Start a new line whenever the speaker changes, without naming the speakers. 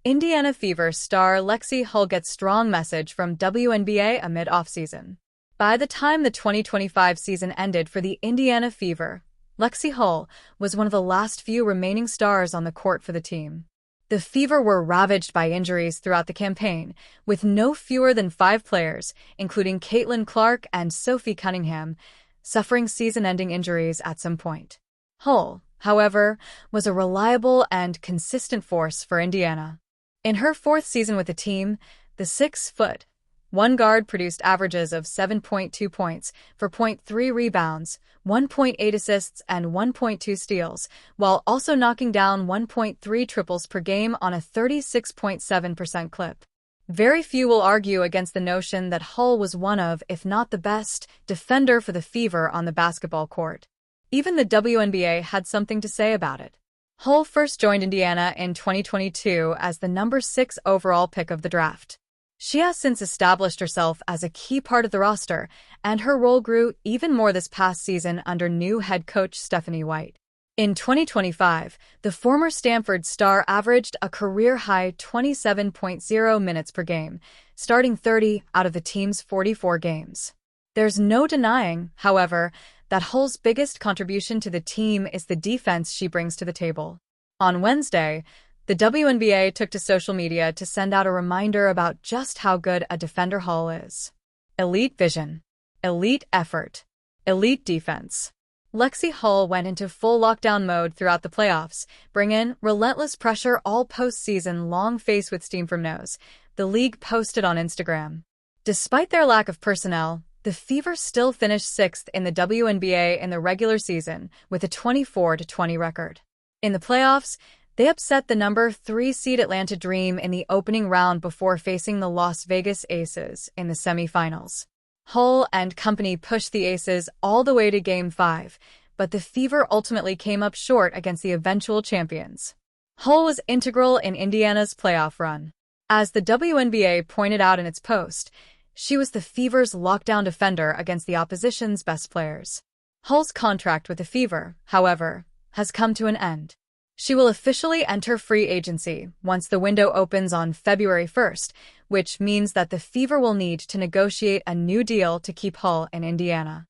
Indiana Fever star Lexie Hull gets strong message from WNBA amid offseason. By the time the 2025 season ended for the Indiana Fever, Lexie Hull was one of the last few remaining stars on the court for the team. The Fever were ravaged by injuries throughout the campaign, with no fewer than 5 players, including Caitlin Clark and Sophie Cunningham, suffering season-ending injuries at some point. Hull, however, was a reliable and consistent force for Indiana. In her 4th season with the team, the 6'1" guard produced averages of 7.2 points for 0.3 rebounds, 1.8 assists, and 1.2 steals, while also knocking down 1.3 triples per game on a 36.7% clip. Very few will argue against the notion that Hull was one of, if not the best, defender for the Fever on the basketball court. Even the WNBA had something to say about it. Hull first joined Indiana in 2022 as the number 6 overall pick of the draft. She has since established herself as a key part of the roster, and her role grew even more this past season under new head coach Stephanie White. In 2025, the former Stanford star averaged a career-high 27.0 minutes per game, starting 30 out of the team's 44 games. There's no denying, however, that Hull's biggest contribution to the team is the defense she brings to the table. On Wednesday, the WNBA took to social media to send out a reminder about just how good a defender Hull is. Elite vision, elite effort, elite defense. Lexie Hull went into full lockdown mode throughout the playoffs, bringing relentless pressure all postseason long faced with steam from nose, the league posted on Instagram. Despite their lack of personnel, the Fever still finished 6th in the WNBA in the regular season with a 24-20 record. In the playoffs, they upset the number 3 seed Atlanta Dream in the opening round before facing the Las Vegas Aces in the semifinals. Hull and company pushed the Aces all the way to Game 5, but the Fever ultimately came up short against the eventual champions. Hull was integral in Indiana's playoff run. As the WNBA pointed out in its post, she was the Fever's lockdown defender against the opposition's best players. Hull's contract with the Fever, however, has come to an end. She will officially enter free agency once the window opens on February 1st, which means that the Fever will need to negotiate a new deal to keep Hull in Indiana.